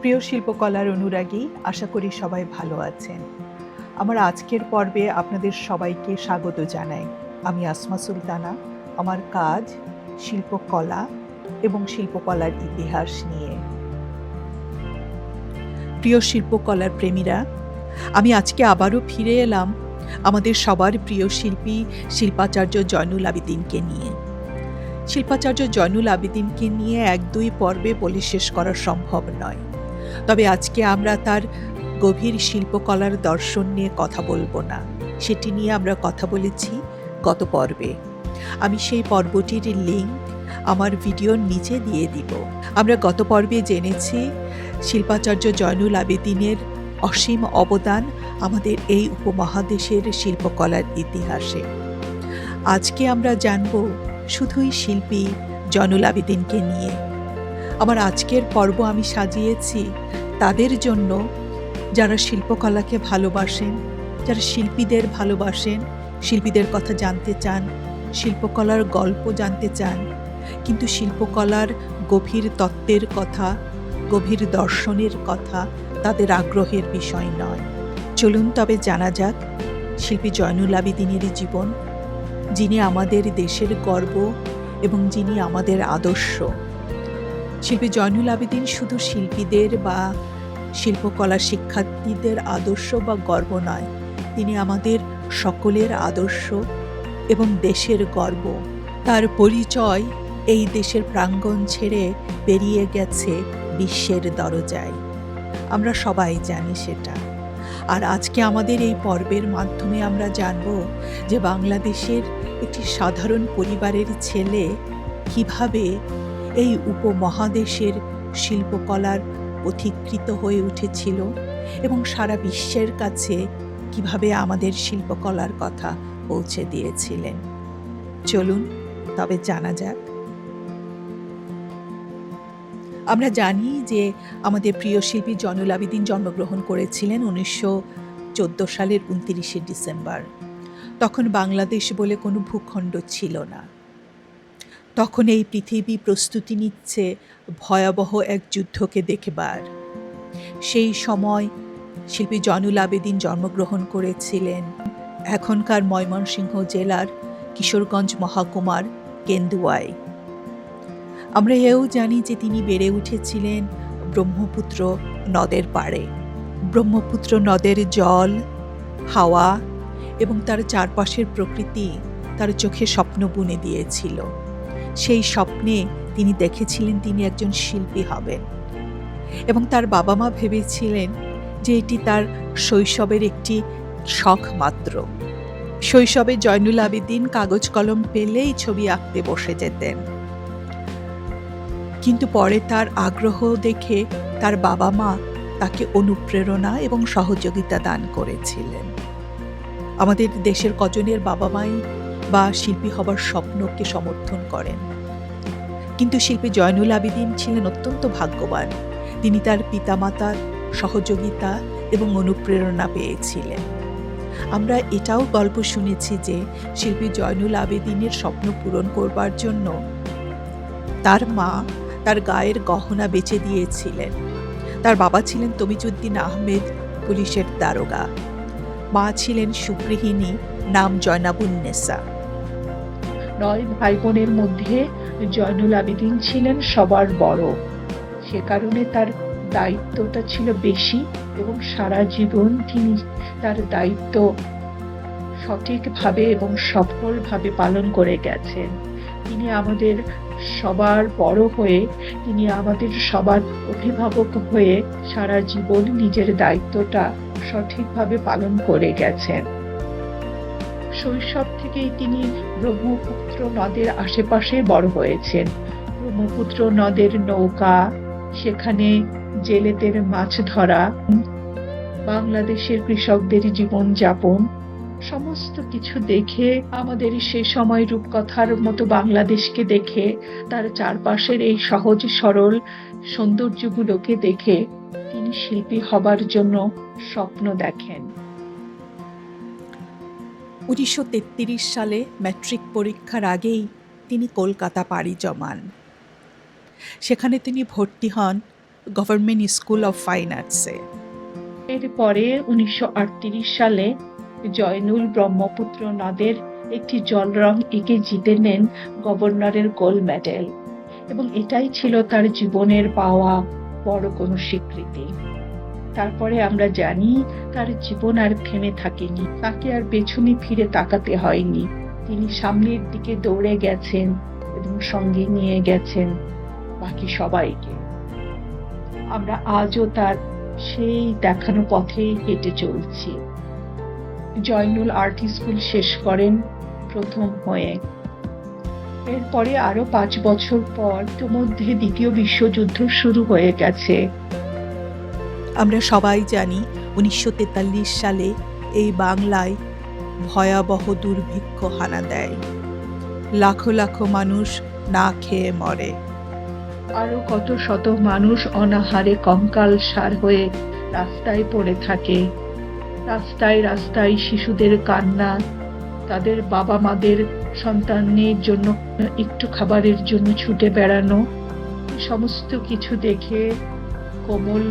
প্রিয় শিল্পকলার অনুরাগী, আশা করি সবাই ভালো আছেন। আমার আজকের পর্বে আপনাদের সবাইকে স্বাগত জানাই। আমি আসমা সুলতানা। আমার কাজ শিল্পকলা এবং শিল্পকলার ইতিহাস নিয়ে। প্রিয় শিল্পকলার প্রেমীরা, আমি আজকে আবারও ফিরে এলাম আমাদের সবার প্রিয় শিল্পী শিল্পাচার্য জয়নুল আবেদিনকে নিয়ে। শিল্পাচার্য জয়নুল আবেদিনকে নিয়ে ১-২ পর্বে বলে শেষ করা সম্ভব নয়। তবে আজকে আমরা তার গভীর শিল্পকলার দর্শন নিয়ে কথা বলবো না, সেটি নিয়ে আমরা কথা বলেছি গত পর্বে। আমি সেই পর্বটির লিঙ্ক আমার ভিডিওর নিচে দিয়ে দিব। আমরা গত পর্বে জেনেছি শিল্পাচার্য জয়নুল আবেদিনের অসীম অবদান আমাদের এই উপমহাদেশের শিল্পকলার ইতিহাসে। আজকে আমরা জানব শুধুই শিল্পী জয়নুল আবেদিনকে নিয়ে। আমার আজকের পর্ব আমি সাজিয়েছি তাদের জন্য যারা শিল্পকলাকে ভালোবাসেন, যারা শিল্পীদের ভালোবাসেন, শিল্পীদের কথা জানতে চান, শিল্পকলার গল্প জানতে চান, কিন্তু শিল্পকলার গভীর তত্ত্বের কথা, গভীর দর্শনের কথা তাদের আগ্রহের বিষয় নয়। চলুন তবে জানা যাক শিল্পী জয়নুল আবেদিনের জীবন, যিনি আমাদের দেশের গর্ব এবং যিনি আমাদের আদর্শ। শিল্পী জয়নুল আবেদিন শুধু শিল্পীদের বা শিল্পকলা শিক্ষার্থীদের আদর্শ বা গর্ব নয়, তিনি আমাদের সকলের আদর্শ এবং দেশের গর্ব। তার পরিচয় এই দেশের প্রাঙ্গণ ছেড়ে বেরিয়ে গেছে বিশ্বের দরজায়, আমরা সবাই জানি সেটা। আর আজকে আমাদের এই পর্বের মাধ্যমে আমরা জানব যে বাংলাদেশের একটি সাধারণ পরিবারের ছেলে কিভাবে এই উপমহাদেশের শিল্পকলার পথিকৃত হয়ে উঠেছিল এবং সারা বিশ্বের কাছে কিভাবে আমাদের শিল্পকলার কথা পৌঁছে দিয়েছিলেন। চলুন তবে জানা যাক। আমরা জানি যে আমাদের প্রিয় শিল্পী জয়নুল আবেদিন জন্মগ্রহণ করেছিলেন 1914 সালের 29শে ডিসেম্বর। তখন বাংলাদেশ বলে কোনো ভূখণ্ড ছিল না। তখন এই পৃথিবী প্রস্তুতি নিচ্ছে ভয়াবহ এক যুদ্ধকে দেখবার। সেই সময় শিল্পী জয়নুল আবেদিন জন্মগ্রহণ করেছিলেন এখনকার ময়মনসিংহ জেলার কিশোরগঞ্জ মহকুমার কেন্দুয়ায়। আমরা এও জানি যে তিনি বেড়ে উঠেছিলেন ব্রহ্মপুত্র নদের পাড়ে। ব্রহ্মপুত্র নদের জল, হাওয়া এবং তার চারপাশের প্রকৃতি তার চোখে স্বপ্ন বুনে দিয়েছিল। সেই স্বপ্নে তিনি দেখেছিলেন তিনি একজন শিল্পী হবেন এবং তার বাবা মা ভেবেছিলেন যে এটি তার শৈশবের একটি শখ মাত্র। শৈশবে জয়নুল আবেদিন কাগজ কলম পেলেই ছবি আঁকতে বসে যেতেন, কিন্তু পরে তার আগ্রহ দেখে তার বাবা মা তাকে অনুপ্রেরণা এবং সহযোগিতা দান করেছিলেন। আমাদের দেশের কজনের বাবা মাই বা শিল্পী হবার স্বপ্নকে সমর্থন করেন, কিন্তু শিল্পী জয়নুল আবেদিন ছিলেন অত্যন্ত ভাগ্যবান। তিনি তার পিতামাতার সহযোগিতা এবং অনুপ্রেরণা পেয়েছিলেন। আমরা এটাও গল্প শুনেছি যে শিল্পী জয়নুল আবেদিনের স্বপ্ন পূরণ করবার জন্য তার মা তার গায়ের গহনা বেচে দিয়েছিলেন। তার বাবা ছিলেন তমিজউদ্দিন আহমেদ, পুলিশের দারোগা। মা ছিলেন সুগৃহিণী, নাম জয়নাবুন্নেসা। 9 ভাই বোনের মধ্যে জয়নুল আবেদিন ছিলেন সবার বড়। সে কারণে তার দায়িত্বটা ছিল বেশি এবং সারা জীবন তিনি তার দায়িত্ব সঠিকভাবে এবং সফলভাবে পালন করে গেছেন। তিনি আমাদের সবার বড় হয়ে, তিনি আমাদের সবার অভিভাবক হয়ে সারা জীবন নিজের দায়িত্বটা সঠিকভাবে পালন করে গেছেন। শৈশব থেকেই তিনি ব্রহ্মপুত্র নদের আশেপাশে বড় হয়েছেন। ব্রহ্মপুত্র নদের নৌকা, সেখানে জেলেদের মাছ ধরা, বাংলাদেশের কৃষকদের জীবনযাপন, সমস্ত কিছু দেখে আমাদের সে সময় রূপকথার মতো বাংলাদেশকে দেখে, তার চারপাশের এই সহজ সরল সৌন্দর্যগুলোকে দেখে তিনি শিল্পী হবার জন্য স্বপ্ন দেখেন। 1933 সালে ম্যাট্রিক পরীক্ষার আগেই তিনি কলকাতা পাড়ি জমান। সেখানে তিনি ভর্তি হন গভর্নমেন্ট স্কুল অফ ফাইন আর্টসে। এরপরে 1938 সালে জয়নুল ব্রহ্মপুত্র নদের একটি জলরং এঁকে জিতে নেন গভর্নরের গোল্ড মেডেল, এবং এটাই ছিল তার জীবনের পাওয়া বড় কোনো স্বীকৃতি। তারপরে আমরা জানি তার জীবন আর থেমে থাকেনি, তাকে আর পেছনে ফিরে তাকাতে হয়নি। তিনি সামনের দিকে দৌড়ে গেছেন এবং সঙ্গে নিয়ে গেছেন বাকি সবাইকে। আমরা আজও তার সেই দেখানো পথেই হেঁটে চলছি। জয়নুল আর্ট স্কুল শেষ করেন প্রথম হয়ে। এরপরে আরো 5 বছর পর ইতোমধ্যে দ্বিতীয় বিশ্বযুদ্ধ শুরু হয়ে গেছে। আমরা সবাই জানি 1943 সালে এই বাংলায় ভয়াবহ দুর্ভিক্ষ হানা দেয়, লাখো লাখো মানুষ না খেয়ে মরে। আরো কত শত মানুষ অনাহারে কঙ্কালসার হয়ে রাস্তায় পড়ে থাকে। রাস্তায় রাস্তায় শিশুদের কান্না, তাদের বাবা মাদের সন্তানের জন্য একটু খাবারের জন্য ছুটে বেড়ানো, সমস্ত কিছু দেখে কোমল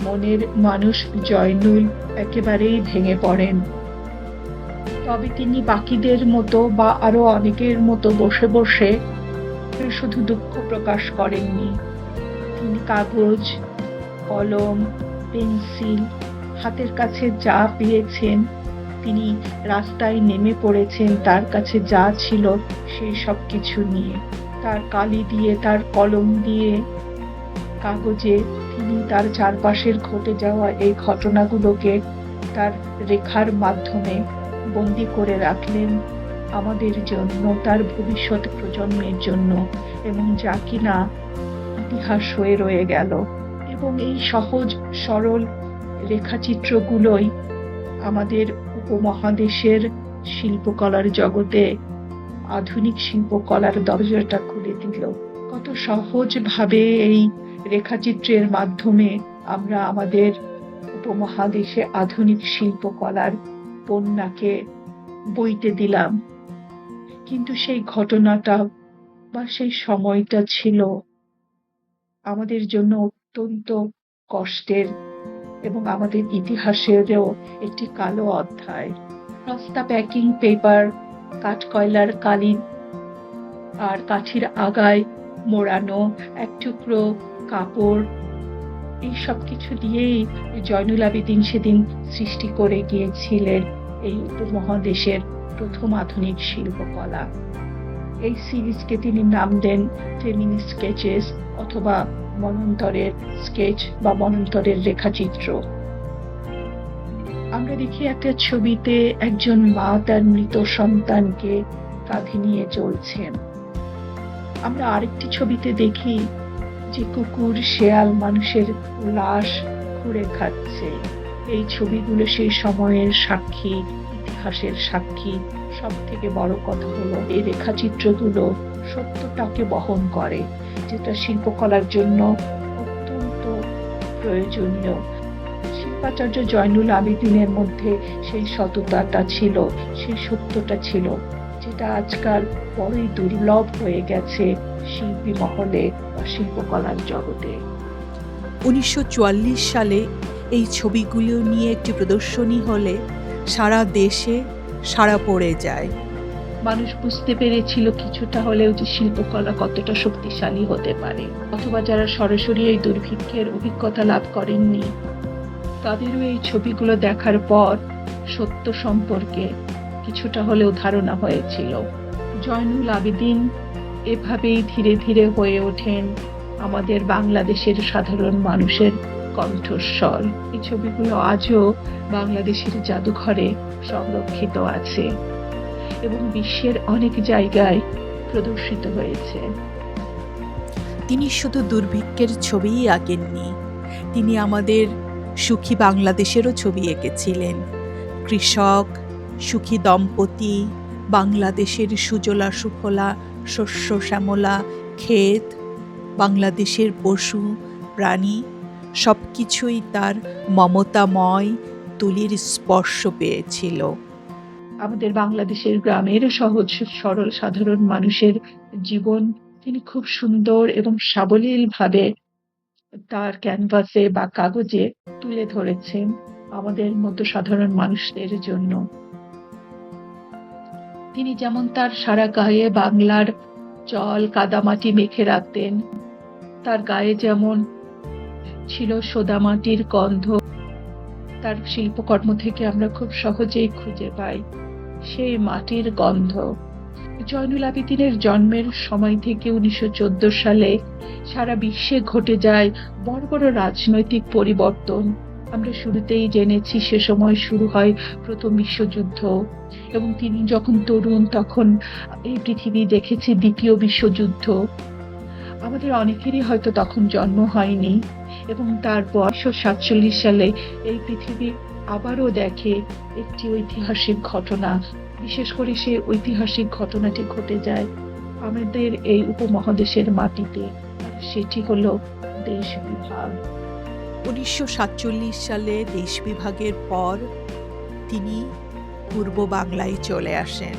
মনের মানুষ জয়নুল একেবারেই ভেঙে পড়েন। তবে তিনি বাকিদের মতো বা আরো অনেকের মতো বসে বসে শুধু দুঃখ প্রকাশ করেননি। তিনি কাগজ, কলম, পেন্সিল, হাতের কাছে যা পেয়েছেন তিনি রাস্তায় নেমে পড়েছেন তার কাছে যা ছিল সেই সব কিছু নিয়ে। তার কালি দিয়ে, তার কলম দিয়ে, কাগজে তিনি তার চারপাশের ঘটে যাওয়া এই ঘটনাগুলোকে তার রেখার মাধ্যমে বন্দি করে রাখলেন আমাদের জন্য, তার ভবিষ্যৎ প্রজন্মের জন্য, এবং যা কিনা ইতিহাস হয়ে রয়ে গেল। এবং এই সহজ সরল রেখাচিত্রগুলোই আমাদের উপমহাদেশের শিল্পকলার জগতে আধুনিক শিল্পকলার দরজাটা খুলে দিল। কত সহজভাবে এই রেখাচিত্রের মাধ্যমে আমরা আমাদের উপমহাদেশে আধুনিক শিল্পকলার বন্যাকে বইতে দিলাম। কিন্তু সেই ঘটনাটা বা সেই সময়টা ছিল আমাদের জন্য অত্যন্ত কষ্টের এবং আমাদের ইতিহাসেরও একটি কালো অধ্যায়। রাস্তা প্যাকিং পেপার, কাঠকয়লার কালি আর কাঠির আগায় মোড়ানো এক টুকরো কাপড়, এই সব কিছু দিয়েই জয়নুল আবেদিন সেদিন সৃষ্টি করে গিয়েছিলেন এই উপমহাদেশের প্রথম আধুনিক শিল্পকলা। এই সিরিজকে তিনি নাম দেন ফেমিনি স্কেচেস অথবা মনন্তরের স্কেচ বা মনন্তরের রেখাচিত্র। আমরা দেখি একটা ছবিতে একজন মা তার মৃত সন্তানকে কাঁধে নিয়ে চলছেন। আমরা আরেকটি ছবিতে দেখি যে কুকুর, শেয়াল মানুষের লাশ খুঁড়ে খাচ্ছে। এই ছবিগুলো সেই সময়ের সাক্ষী, ইতিহাসের সাক্ষী। সব থেকে বড় কথা হলো এই রেখাচিত্রগুলো সত্যটাকে বহন করে, যেটা শিল্পকলার জন্য অত্যন্ত প্রয়োজনীয়। শিল্পাচার্য জয়নুল আবেদিনের মধ্যে সেই সততাটা ছিল, সেই সত্যটা ছিল, যেটা আজকাল বড়ই দুর্লভ হয়ে গেছে শিল্পী মহলে বা শিল্পকলার জগতে। 1944 সালে এই ছবিগুলো নিয়ে একটি প্রদর্শনী হলে সারা দেশে সাড়া পড়ে যায়। মানুষ বুঝতে পেরেছিল কিছুটা হলেও যে শিল্পকলা কতটা শক্তিশালী হতে পারে, অথবা যারা সরাসরি এই দুর্ভিক্ষের অভিজ্ঞতা লাভ করেননি তাদেরও এই ছবিগুলো দেখার পর সত্য সম্পর্কে কিছুটা হলেও ধারণা হয়েছিল। জয়নুল আবেদিন এভাবেই ধীরে ধীরে হয়ে ওঠেন আমাদের বাংলাদেশের সাধারণ মানুষের কণ্ঠস্বর। এই ছবিগুলো আজও বাংলাদেশের জাদুঘরে সংরক্ষিত আছে এবং বিশ্বের অনেক জায়গায় প্রদর্শিত হয়েছে। তিনি শুধু দুর্ভিক্ষের ছবিই আঁকেননি, তিনি আমাদের সুখী বাংলাদেশেরও ছবি এঁকেছিলেন। কৃষক, সুখী দম্পতি, বাংলাদেশের সুজলা সুফলা শস্য শ্যামলা ক্ষেত, বাংলাদেশের পশু প্রাণী সব কিছুই তার মমতাময় তুলির স্পর্শ পেয়েছিল। আমাদের বাংলাদেশের গ্রামের সহজ সরল সাধারণ মানুষের জীবন তিনি খুব সুন্দর এবং সাবলীল ভাবে তার ক্যানভাসে বা কাগজে তুলে ধরেছেন আমাদের মতো সাধারণ মানুষদের জন্য। তিনি যেমন তার সারা গায়ে বাংলার জল কাদামাটি মেখে রাখতেন, তার গায়ে যেমন ছিল সোদামাটির গন্ধ, তার শিল্পকর্ম থেকে আমরা খুব সহজেই খুঁজে পাই সেই মাটির গন্ধ। জয়নুল আবেদিনের জন্মের সময় থেকে 1914 সালে সারা বিশ্বে ঘটে যায় বড় বড় রাজনৈতিক পরিবর্তন। আমরা শুরুতেই জেনেছি সে সময় শুরু হয় প্রথম বিশ্বযুদ্ধ, এবং তিনি যখন তরুণ তখন এই পৃথিবী দেখেছে দ্বিতীয় বিশ্বযুদ্ধ। আমাদের অনেকেরই হয়তো তখন জন্ম হয়নি, এবং তারপর 1947 সালে এই পৃথিবী আবারও দেখে একটি ঐতিহাসিক ঘটনা। বিশেষ করে সেই ঐতিহাসিক ঘটনাটি ঘটে যায় আমাদের এই উপমহাদেশের মাটিতে, আর সেটি হলো দেশ বিভাগ। 1947 সালে দেশ বিভাগের পর তিনি পূর্ব বাংলায় চলে আসেন।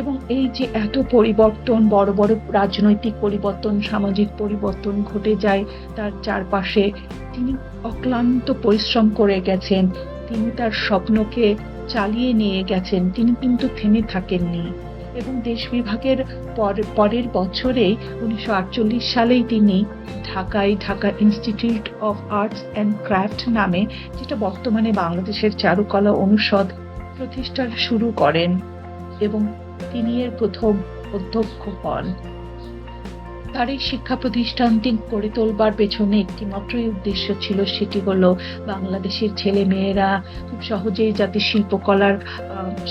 এবং এই যে এত পরিবর্তন, বড় বড় রাজনৈতিক পরিবর্তন, সামাজিক পরিবর্তন ঘটে যায় তার চারপাশে, তিনি অক্লান্ত পরিশ্রম করে গেছেন, তিনি তার স্বপ্নকে চালিয়ে নিয়ে গেছেন, তিনি কিন্তু থেমে থাকেননি। এবং দেশ বিভাগের পরের বছরেই 1948 সালেই তিনি ঢাকায় Dhaka institute of arts and craft নামে, যেটা বর্তমানে বাংলাদেশের চারুকলা অনুষদ, প্রতিষ্ঠা শুরু করেন, এবং তিনি এর প্রথম অধ্যক্ষ হন। তার এই শিক্ষা প্রতিষ্ঠানটি গড়ে তোলবার পেছনে একটি মাত্রই উদ্দেশ্য ছিল, সেটি হলো বাংলাদেশের ছেলে মেয়েরা খুব সহজেই যাতে শিল্পকলার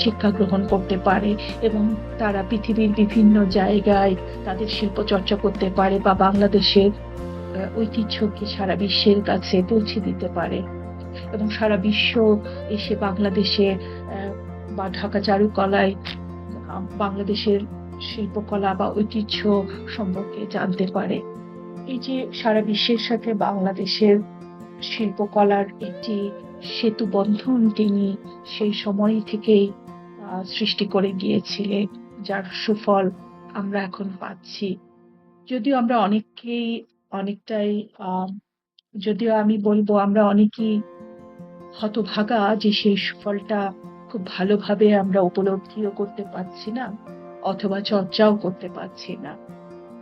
শিক্ষা গ্রহণ করতে পারে, এবং তারা পৃথিবীর বিভিন্ন জায়গায় তাদের শিল্প চর্চা করতে পারে, বা বাংলাদেশের ঐতিহ্যকে সারা বিশ্বের কাছে পৌঁছে দিতে পারে, এবং সারা বিশ্ব এসে বাংলাদেশে বা ঢাকা চারুকলায় বাংলাদেশের শিল্পকলা বা ঐতিহ্য সম্পর্কে জানতে পারে। এই যে সারা বিশ্বের সাথে বাংলাদেশের শিল্পকলার একটি সেতু বন্ধন তিনি সেই সময় থেকেই সৃষ্টি করে গিয়েছিলেন, যার সুফল আমরা এখন পাচ্ছি। যদিও আমরা অনেকটাই যদিও আমি বলবো আমরা অনেকেই হতভাগা যে সেই সুফলটা খুব ভালোভাবে আমরা উপলব্ধিও করতে পারছি না, অথবা চর্চাও করতে পারছি না।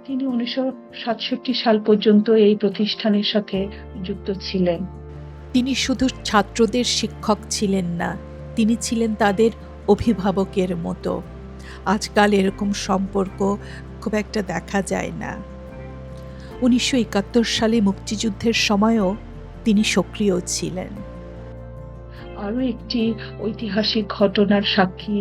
তিনি 1967 সাল পর্যন্ত এই প্রতিষ্ঠানের সাথে যুক্ত ছিলেন। তিনি শুধু ছাত্রদের শিক্ষক ছিলেন না, তিনি ছিলেন তাদের অভিভাবকের মতো। আজকাল এরকম সম্পর্ক খুব একটা দেখা যায় না। 1971 সালে মুক্তিযুদ্ধের সময়ও তিনি সক্রিয় ছিলেন। আরো একটি ঐতিহাসিক ঘটনার সাক্ষী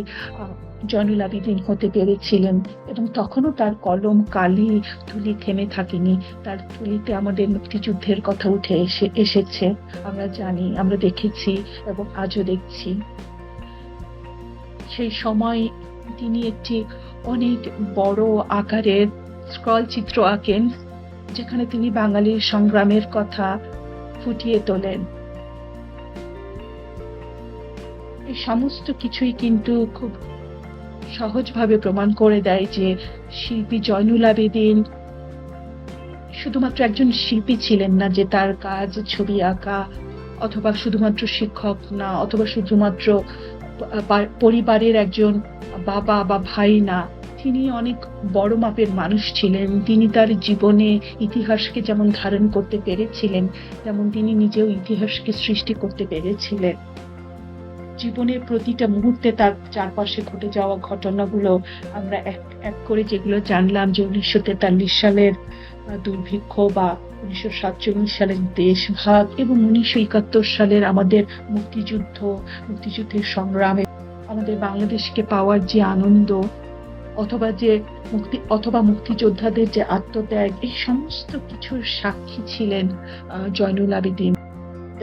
জয়নুল আবেদিন হতে পেরেছিলেন, এবং তখনও তার কলম কালি তুলি থেমে থাকেনি। তার তুলিতে আমাদের মুক্তিযুদ্ধের কথা উঠে এসেছে, আমরা জানি, আমরা দেখেছি এবং আজও দেখছি। সেই সময় তিনি একটি অনেক বড় আকারের স্ক্রল চিত্র আঁকেন, যেখানে তিনি বাঙালির সংগ্রামের কথা ফুটিয়ে তোলেন। এই সমস্ত কিছুই কিন্তু খুব সহজভাবে প্রমাণ করে দেয় যে শিল্পী জয়নুল আবেদিন শুধুমাত্র একজন শিল্পী ছিলেন না, যে তার কাজ ছবি আঁকা, অথবা শুধুমাত্র শিক্ষক না, অথবা শুধুমাত্র পরিবারের একজন বাবা বা ভাই না। তিনি অনেক বড় মাপের মানুষ ছিলেন। তিনি তার জীবনে ইতিহাসকে যেমন ধারণ করতে পেরেছিলেন, তেমন তিনি নিজেও ইতিহাসকে সৃষ্টি করতে পেরেছিলেন। জীবনের প্রতিটা মুহূর্তে তার চারপাশে ঘটে যাওয়া ঘটনাগুলো আমরা এক এক করে যেগুলো জানলাম, যে 1943 সালের দুর্ভিক্ষ, বা 1947 সালের দেশভাগ, এবং 1971 সালের আমাদের মুক্তিযুদ্ধের সংগ্রামে আমাদের বাংলাদেশকে পাওয়ার যে আনন্দ, অথবা মুক্তিযোদ্ধাদের যে আত্মত্যাগ, এই সমস্ত কিছুর সাক্ষী ছিলেন জয়নুল আবেদিন।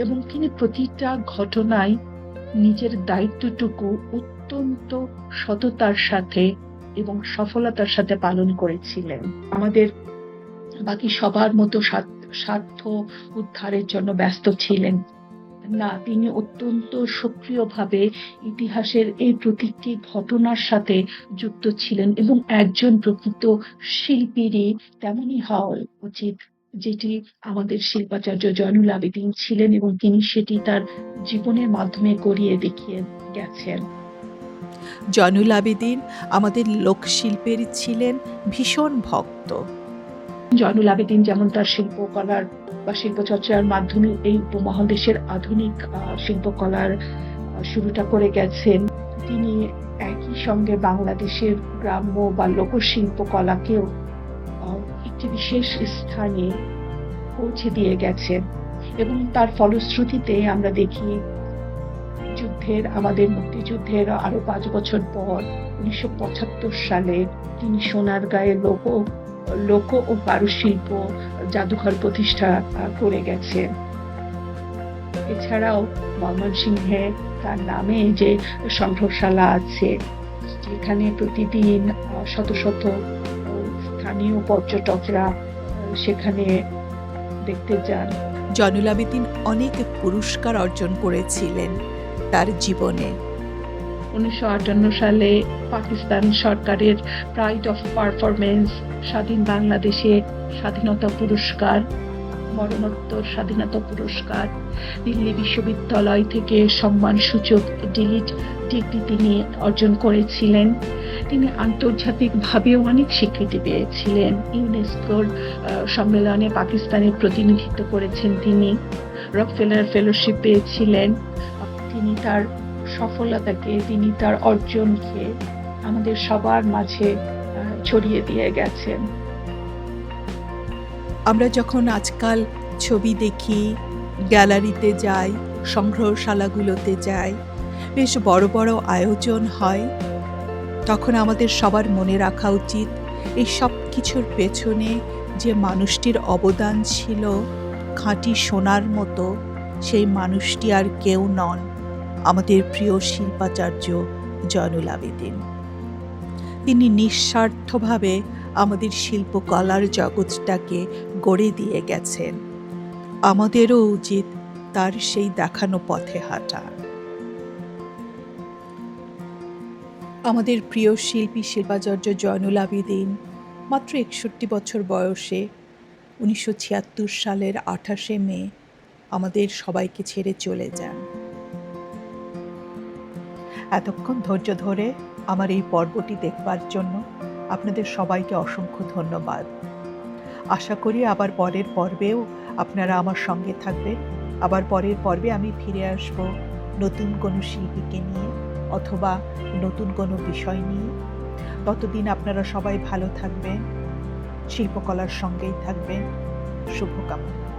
এবং তিনি প্রতিটা ঘটনায় নিজের দায়িত্বটুকু অত্যন্ত সততার সাথে এবং সফলতার সাথে পালন করেছিলেন। আমাদের বাকি সবার মতো স্বার্থ উদ্ধারের জন্য ব্যস্ত ছিলেন না, তিনি অত্যন্ত সক্রিয়ভাবে ইতিহাসের এই প্রতিটি ঘটনার সাথে যুক্ত ছিলেন, এবং একজন প্রকৃত শিল্পীরই তেমনই হওয়া উচিত, যেটি আমাদের শিল্পাচার্য জয়নুল আবেদীন ছিলেন এবং তিনি সেটি তার জীবনের মাধ্যমে করিয়ে দেখিয়ে গেছেন। জয়নুল আবেদীন আমাদের লোকশিল্পের ছিলেন ভীষণ ভক্ত। জয়নুল আবেদীন যেমন তার শিল্পকলার বা শিল্পচর্চার মাধ্যমে এই উপমহাদেশের আধুনিক শিল্পকলার শুরুটা করে গেছেন, তিনি একই সঙ্গে বাংলাদেশের গ্রাম্য বা লোকশিল্পকলাকেও একটি বিশেষ স্থানে পৌঁছে দিয়ে গেছেন এবং তার ফলশ্রুতিতে আমরা দেখি আমাদের মুক্তিযুদ্ধের আরো ৫ বছর পর ১৯৭৫ সালে তিনি সোনারগাঁয়ে লোক ও কারুশিল্প জাদুঘর প্রতিষ্ঠা করে গেছেন। এছাড়াও ময়মনসিংহে তার নামে যে সংগ্রহশালা আছে, যেখানে প্রতিদিন শত শত স্থানীয় পর্যটকরা সেখানে দেখতে যান। জয়নুল আবেদীন অনেক পুরস্কার অর্জন করেছিলেন তার জীবনে। ১৯৫৮ সালে পাকিস্তান সরকারের প্রাইড অফ পারফরমেন্স, স্বাধীন বাংলাদেশে স্বাধীনতা পুরস্কার, মরণোত্তর স্বাধীনতা পুরস্কার, দিল্লি বিশ্ববিদ্যালয় থেকে সম্মানসূচক ডিলিট ডিগ্রি তিনি অর্জন করেছিলেন। তিনি আন্তর্জাতিকভাবেও অনেক স্বীকৃতি পেয়েছিলেন। ইউনেস্কোর সম্মেলনে পাকিস্তানের প্রতিনিধিত্ব করেছেন তিনি। রকফেলার ফেলোশিপ পেয়েছিলেন। তিনি তার সফলতাকে, তিনি তার অর্জনকে আমাদের সবার মাঝে ছড়িয়ে দিয়ে গেছেন। আমরা যখন আজকাল ছবি দেখি, গ্যালারিতে যাই, সংগ্রহশালাগুলোতে যাই, বেশ বড় বড় আয়োজন হয়, তখন আমাদের সবার মনে রাখা উচিত এই সব কিছুর পেছনে যে মানুষটির অবদান ছিল খাঁটি সোনার মতো, সেই মানুষটি আর কেউ নন, আমাদের প্রিয় শিল্পাচার্য জয়নুল আবেদীন। তিনি নিঃস্বার্থভাবে আমাদের শিল্পকলার জগৎটাকে গড়ে দিয়ে গেছেন। আমাদেরও উচিত তার সেই দেখানো পথে হাঁটা। আমাদের প্রিয় শিল্পী শিল্পাচার্য জয়নুল আবেদীন মাত্র ৬১ বছর বয়সে ১৯৭৬ সালের ২৮শে মে আমাদের সবাইকে ছেড়ে চলে যান। এতক্ষণ ধৈর্য ধরে আমার এই পর্বটি দেখবার জন্য আপনাদের সবাইকে অসংখ্য ধন্যবাদ। আশা করি আবার পরের পর্বেও আপনারা আমার সঙ্গে থাকবেন। আবার পরের পর্বে আমি ফিরে আসব নতুন কোনো শিল্পীকে নিয়ে অথবা নতুন কোনো বিষয় নিয়ে। ততদিন আপনারা সবাই ভালো থাকবেন, শিল্পকলার সঙ্গেই থাকবেন। শুভকামনা।